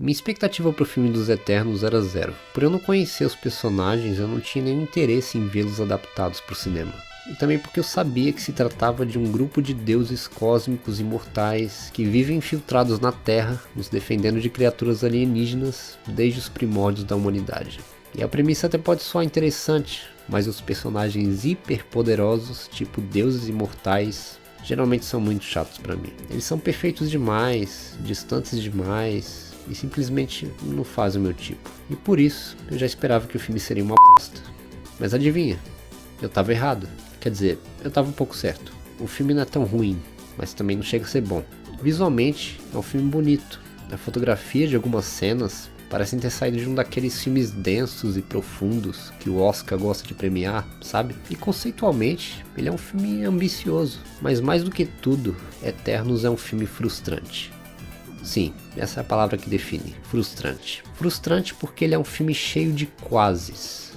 Minha expectativa pro filme dos Eternos era zero. Por eu não conhecer os personagens, eu não tinha nenhum interesse em vê-los adaptados pro cinema. E também porque eu sabia que se tratava de um grupo de deuses cósmicos imortais que vivem infiltrados na Terra, nos defendendo de criaturas alienígenas desde os primórdios da humanidade. E a premissa até pode soar interessante, mas os personagens hiperpoderosos, tipo deuses imortais, geralmente são muito chatos pra mim. Eles são perfeitos demais, distantes demais e simplesmente não fazem o meu tipo. E por isso, eu já esperava que o filme seria uma bosta. Mas adivinha? Eu tava errado. Quer dizer, eu tava um pouco certo. O filme não é tão ruim, mas também não chega a ser bom. Visualmente, é um filme bonito. A fotografia de algumas cenas parecem ter saído de um daqueles filmes densos e profundos que o Oscar gosta de premiar, sabe? E conceitualmente, ele é um filme ambicioso. Mas mais do que tudo, Eternos é um filme frustrante. Sim, essa é a palavra que define, frustrante. Frustrante porque ele é um filme cheio de quases.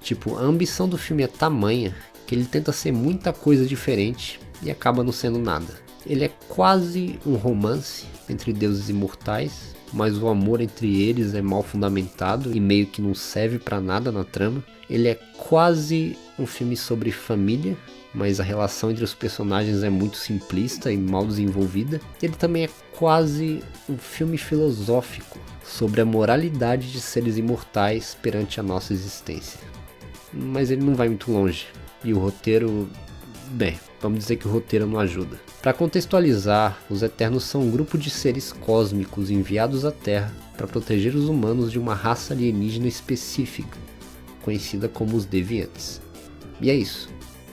Tipo, a ambição do filme é tamanha que ele tenta ser muita coisa diferente e acaba não sendo nada. Ele é quase um romance entre deuses imortais, mas o amor entre eles é mal fundamentado e meio que não serve pra nada na trama. Ele é quase um filme sobre família, mas a relação entre os personagens é muito simplista e mal desenvolvida. Ele também é quase um filme filosófico sobre a moralidade de seres imortais perante a nossa existência. Mas ele não vai muito longe. E o roteiro... bem, vamos dizer que o roteiro não ajuda. Para contextualizar, os Eternos são um grupo de seres cósmicos enviados à Terra para proteger os humanos de uma raça alienígena específica, conhecida como os Deviantes. E é isso.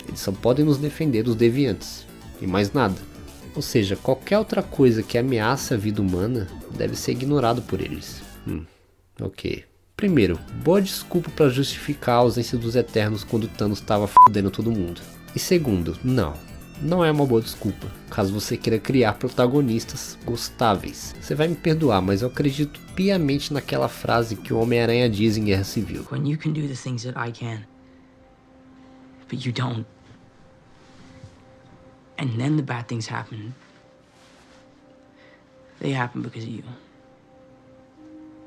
Eles só podem nos defender dos Deviantes, e mais nada. Ou seja, qualquer outra coisa que ameace a vida humana deve ser ignorado por eles. Ok. Primeiro, boa desculpa para justificar a ausência dos Eternos quando Thanos estava fodendo todo mundo. E segundo, não é uma boa desculpa, caso você queira criar protagonistas gostáveis. Você vai me perdoar, mas eu acredito piamente naquela frase que o Homem-Aranha diz em Guerra Civil. When you can do the things that I can, but you don't. And then the bad things happen. They happen because of you.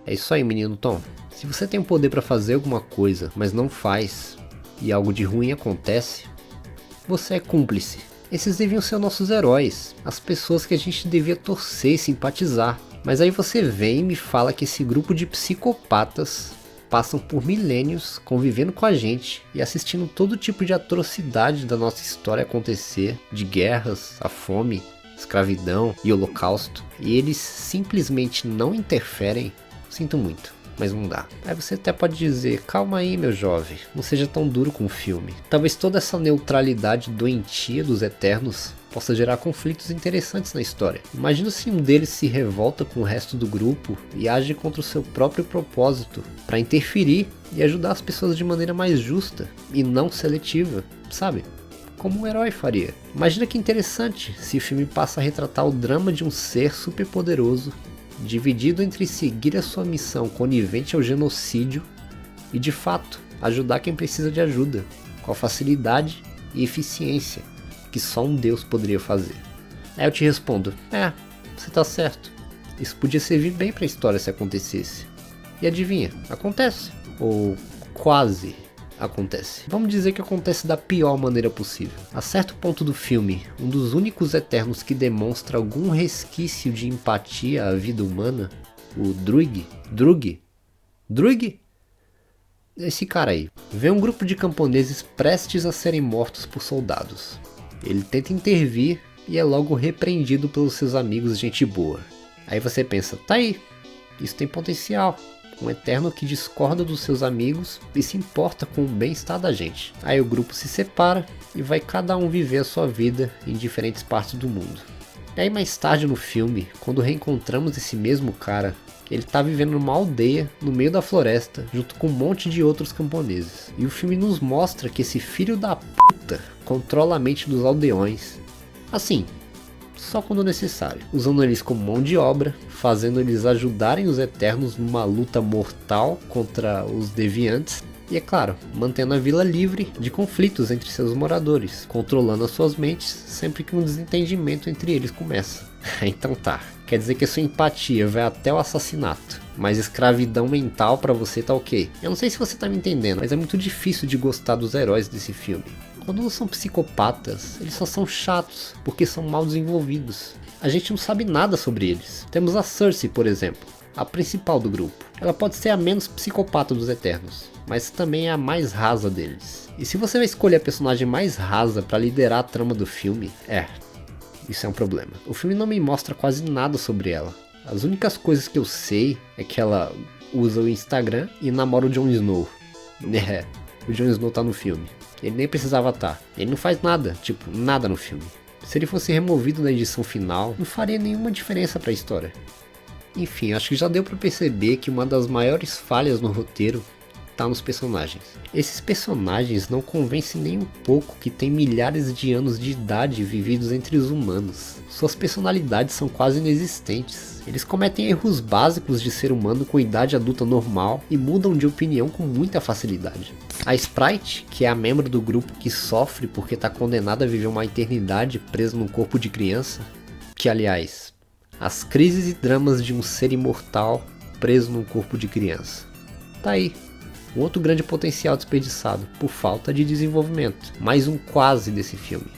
É isso aí, menino Tom. Se você tem o poder para fazer alguma coisa, mas não faz, e algo de ruim acontece, você é cúmplice. Esses deviam ser nossos heróis, as pessoas que a gente devia torcer e simpatizar. Mas aí você vem e me fala que esse grupo de psicopatas passam por milênios convivendo com a gente e assistindo todo tipo de atrocidade da nossa história acontecer, de guerras, a fome, escravidão e holocausto, e eles simplesmente não interferem. Sinto muito, mas não dá. Aí você até pode dizer, calma aí meu jovem, não seja tão duro com o filme. Talvez toda essa neutralidade doentia dos Eternos possa gerar conflitos interessantes na história. Imagina se um deles se revolta com o resto do grupo e age contra o seu próprio propósito, para interferir e ajudar as pessoas de maneira mais justa e não seletiva, sabe? Como um herói faria. Imagina que interessante se o filme passa a retratar o drama de um ser superpoderoso dividido entre seguir a sua missão conivente ao genocídio e de fato ajudar quem precisa de ajuda, com facilidade e eficiência que só um Deus poderia fazer. Aí eu te respondo, você tá certo, isso podia servir bem pra história se acontecesse. E adivinha, acontece, ou quase acontece. Vamos dizer que acontece da pior maneira possível. A certo ponto do filme, um dos únicos Eternos que demonstra algum resquício de empatia à vida humana, o Drug? Esse cara aí, vê um grupo de camponeses prestes a serem mortos por soldados. Ele tenta intervir e é logo repreendido pelos seus amigos gente boa. Aí você pensa, tá aí, isso tem potencial. Um Eterno que discorda dos seus amigos e se importa com o bem-estar da gente. Aí o grupo se separa e vai cada um viver a sua vida em diferentes partes do mundo. E aí mais tarde no filme, quando reencontramos esse mesmo cara, ele tá vivendo numa aldeia no meio da floresta, junto com um monte de outros camponeses. E o filme nos mostra que esse filho da puta controla a mente dos aldeões. Assim, só quando necessário, usando eles como mão de obra, fazendo eles ajudarem os Eternos numa luta mortal contra os Deviantes, e é claro, mantendo a vila livre de conflitos entre seus moradores, controlando as suas mentes sempre que um desentendimento entre eles começa. Então tá, Quer dizer que a sua empatia vai até o assassinato, mas escravidão mental pra você tá ok. Eu não sei se você tá me entendendo, mas é muito difícil de gostar dos heróis desse filme. Quando não são psicopatas, eles só são chatos, porque são mal desenvolvidos. A gente não sabe nada sobre eles. Temos a Cersei, por exemplo, a principal do grupo. Ela pode ser a menos psicopata dos Eternos, mas também é a mais rasa deles. E se você vai escolher a personagem mais rasa pra liderar a trama do filme, isso é um problema. O filme não me mostra quase nada sobre ela. As únicas coisas que eu sei é que ela usa o Instagram e namora o Jon Snow. O Jon Snow tá no filme. Ele nem precisava estar. Ele não faz nada, nada no filme. Se ele fosse removido na edição final, não faria nenhuma diferença pra história. Enfim, acho que já deu pra perceber que uma das maiores falhas no roteiro tá nos personagens. Esses personagens não convencem nem um pouco que tem milhares de anos de idade vividos entre os humanos. Suas personalidades são quase inexistentes. Eles cometem erros básicos de ser humano com idade adulta normal e mudam de opinião com muita facilidade. A Sprite, que é a membro do grupo que sofre porque tá condenada a viver uma eternidade presa num corpo de criança, que aliás, as crises e dramas de um ser imortal preso num corpo de criança. Tá aí. Um outro grande potencial desperdiçado, por falta de desenvolvimento. Mais um quase desse filme.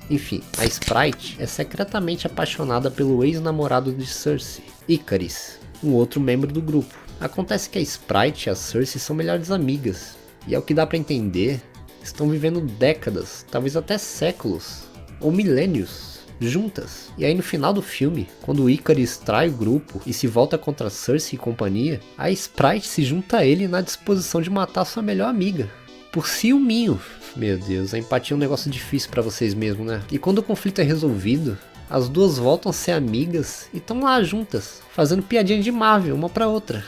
Enfim, a Sprite é secretamente apaixonada pelo ex-namorado de Cersei, Ikaris, um outro membro do grupo. Acontece que a Sprite e a Cersei são melhores amigas, e ao que dá pra entender, estão vivendo décadas, talvez até séculos, ou milênios, juntas. E aí no final do filme, quando o Ikaris trai o grupo e se volta contra Cersei e companhia, a Sprite se junta a ele na disposição de matar sua melhor amiga. Por ciúminho. Meu Deus, a empatia é um negócio difícil pra vocês mesmo, né? E quando o conflito é resolvido, as duas voltam a ser amigas e estão lá juntas, fazendo piadinha de Marvel uma pra outra.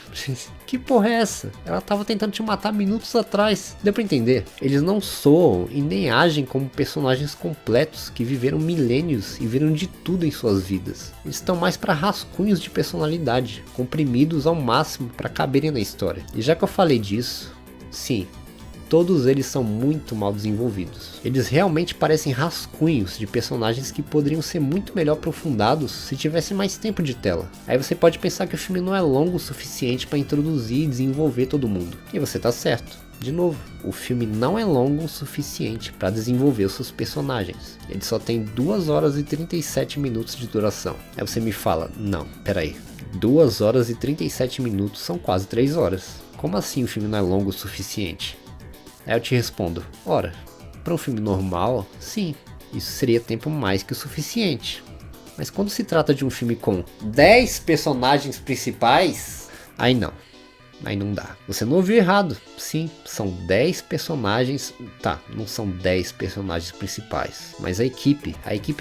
Que porra é essa? Ela tava tentando te matar minutos atrás. Deu pra entender? Eles não soam e nem agem como personagens completos que viveram milênios e viram de tudo em suas vidas. Eles estão mais pra rascunhos de personalidade, comprimidos ao máximo pra caberem na história. E já que eu falei disso, sim, todos eles são muito mal desenvolvidos. Eles realmente parecem rascunhos de personagens que poderiam ser muito melhor aprofundados se tivesse mais tempo de tela. Aí você pode pensar que o filme não é longo o suficiente para introduzir e desenvolver todo mundo. E você tá certo. De novo, o filme não é longo o suficiente para desenvolver os seus personagens. Ele só tem 2 horas e 37 minutos de duração. Aí você me fala, não, peraí, 2 horas e 37 minutos são quase 3 horas. Como assim o filme não é longo o suficiente? Aí eu te respondo, ora, para um filme normal, sim, isso seria tempo mais que o suficiente. Mas quando se trata de um filme com 10 personagens principais, aí não dá. Você não ouviu errado, sim, são 10 personagens, tá, não são 10 personagens principais, mas a equipe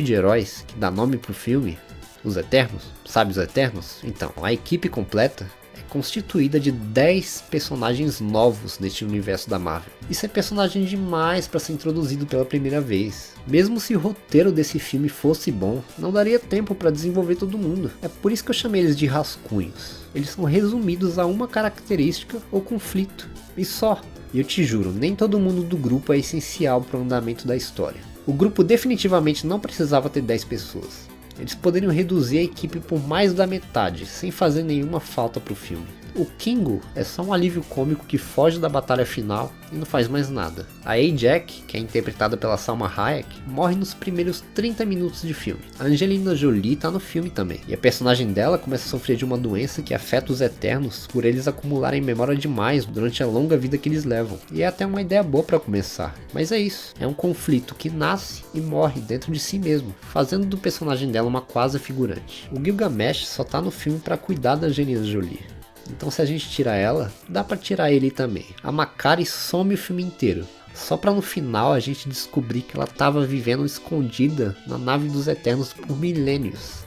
de heróis que dá nome pro filme, os Eternos, sabe os Eternos? Então, a equipe completa constituída de 10 personagens novos neste universo da Marvel. Isso é personagem demais para ser introduzido pela primeira vez. Mesmo se o roteiro desse filme fosse bom, não daria tempo para desenvolver todo mundo. É por isso que eu chamei eles de rascunhos. Eles são resumidos a uma característica ou conflito, e só. E eu te juro, nem todo mundo do grupo é essencial para o andamento da história. O grupo definitivamente não precisava ter 10 pessoas. Eles poderiam reduzir a equipe por mais da metade, sem fazer nenhuma falta pro filme. O Kingo é só um alívio cômico que foge da batalha final e não faz mais nada. A Ajak, que é interpretada pela Salma Hayek, morre nos primeiros 30 minutos de filme. A Angelina Jolie tá no filme também, e a personagem dela começa a sofrer de uma doença que afeta os Eternos por eles acumularem memória demais durante a longa vida que eles levam. E é até uma ideia boa para começar, mas é isso, é um conflito que nasce e morre dentro de si mesmo, fazendo do personagem dela uma quase figurante. O Gilgamesh só tá no filme para cuidar da Angelina Jolie. Então se a gente tirar ela, dá pra tirar ele também. A Makkari some o filme inteiro, só pra no final a gente descobrir que ela tava vivendo escondida na nave dos Eternos por milênios,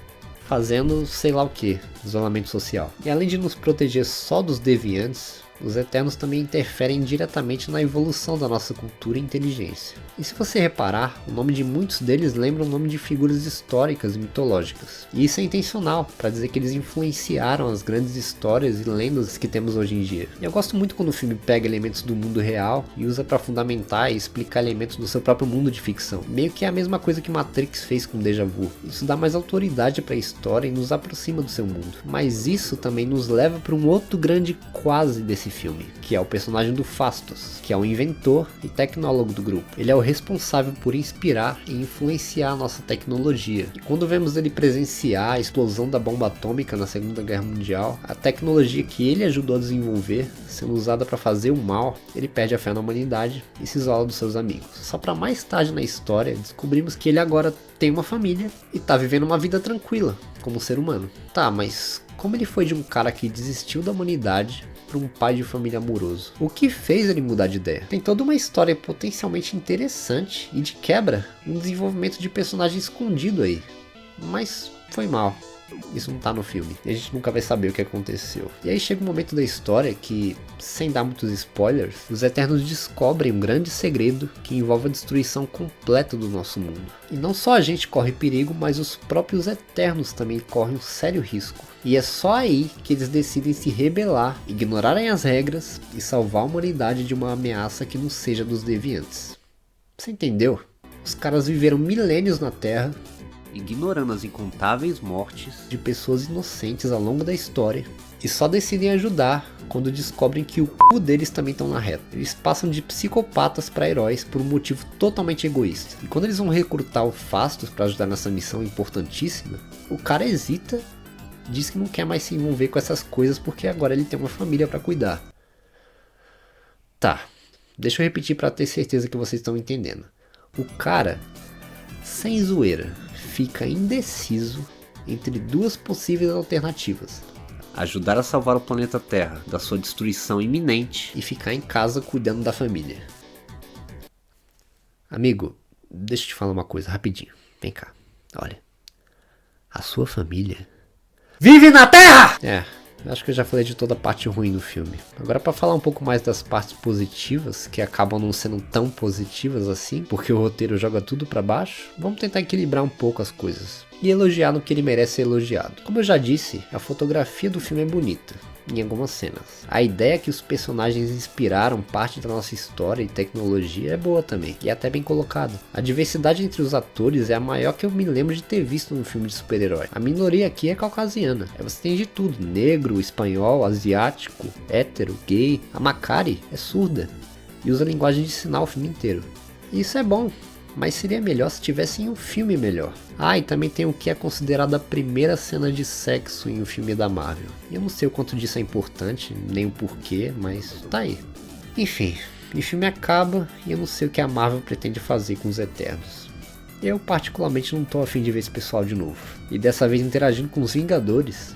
fazendo sei lá o que, isolamento social. E além de nos proteger só dos deviantes, os Eternos também interferem diretamente na evolução da nossa cultura e inteligência. E se você reparar, o nome de muitos deles lembra o nome de figuras históricas e mitológicas. E isso é intencional, para dizer que eles influenciaram as grandes histórias e lendas que temos hoje em dia. E eu gosto muito quando o filme pega elementos do mundo real e usa para fundamentar e explicar elementos do seu próprio mundo de ficção. Meio que é a mesma coisa que Matrix fez com Deja Vu. Isso dá mais autoridade para a história e nos aproxima do seu mundo. Mas isso também nos leva para um outro grande quase desse filme, que é o personagem do Phastos, que é o inventor e tecnólogo do grupo. Ele é o responsável por inspirar e influenciar a nossa tecnologia. E quando vemos ele presenciar a explosão da bomba atômica na Segunda Guerra Mundial, a tecnologia que ele ajudou a desenvolver, sendo usada para fazer o mal, ele perde a fé na humanidade e se isola dos seus amigos. Só para mais tarde na história descobrimos que ele agora tem uma família e tá vivendo uma vida tranquila, como ser humano. Tá, mas como ele foi de um cara que desistiu da humanidade para um pai de família amoroso? O que fez ele mudar de ideia? Tem toda uma história potencialmente interessante e de quebra, um desenvolvimento de personagem escondido aí. Mas foi mal. Isso não tá no filme, e a gente nunca vai saber o que aconteceu. E aí chega um momento da história que, sem dar muitos spoilers, os Eternos descobrem um grande segredo que envolve a destruição completa do nosso mundo. E não só a gente corre perigo, mas os próprios Eternos também correm um sério risco. E é só aí que eles decidem se rebelar, ignorarem as regras e salvar a humanidade de uma ameaça que não seja dos deviantes. Você entendeu? Os caras viveram milênios na Terra, ignorando as incontáveis mortes de pessoas inocentes ao longo da história, e só decidem ajudar quando descobrem que o c*** deles também estão na reta. Eles passam de psicopatas para heróis por um motivo totalmente egoísta. E quando eles vão recrutar o Phastos para ajudar nessa missão importantíssima, o cara hesita, diz que não quer mais se envolver com essas coisas porque agora ele tem uma família para cuidar. Tá, deixa eu repetir para ter certeza que vocês estão entendendo. O cara, sem zoeira, fica indeciso entre duas possíveis alternativas: ajudar a salvar o planeta Terra da sua destruição iminente e ficar em casa cuidando da família. Amigo, deixa eu te falar uma coisa rapidinho. Vem cá, olha. A sua família vive na Terra! Acho que eu já falei de toda a parte ruim do filme. Agora, para falar um pouco mais das partes positivas, que acabam não sendo tão positivas assim, porque o roteiro joga tudo para baixo, vamos tentar equilibrar um pouco as coisas e elogiar no que ele merece ser elogiado. Como eu já disse, a fotografia do filme é bonita em algumas cenas. A ideia que os personagens inspiraram parte da nossa história e tecnologia é boa também, e é até bem colocada. A diversidade entre os atores é a maior que eu me lembro de ter visto num filme de super-herói. A minoria aqui é caucasiana. Você tem de tudo: negro, espanhol, asiático, hétero, gay. A Makkari é surda e usa linguagem de sinal o filme inteiro. E isso é bom, mas seria melhor se tivessem um filme melhor. E também tem o que é considerado a primeira cena de sexo em um filme da Marvel. Eu não sei o quanto disso é importante, nem o porquê, mas tá aí. Enfim, o filme acaba e eu não sei o que a Marvel pretende fazer com os Eternos. Eu particularmente não tô a fim de ver esse pessoal de novo. E dessa vez interagindo com os Vingadores?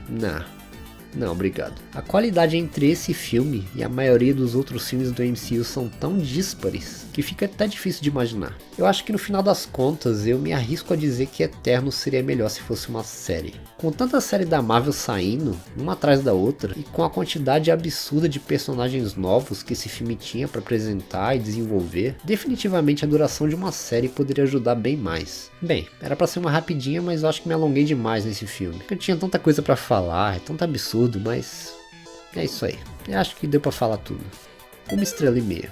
Não, obrigado. A qualidade entre esse filme e a maioria dos outros filmes do MCU são tão díspares que fica até difícil de imaginar. Eu acho que no final das contas eu me arrisco a dizer que Eternos seria melhor se fosse uma série. Com tanta série da Marvel saindo, uma atrás da outra, e com a quantidade absurda de personagens novos que esse filme tinha para apresentar e desenvolver, definitivamente a duração de uma série poderia ajudar bem mais. Bem, era para ser uma rapidinha, mas eu acho que me alonguei demais nesse filme. Eu tinha tanta coisa para falar, é tanto absurdo, mas é isso aí. Eu acho que deu para falar tudo. 1,5 estrelas.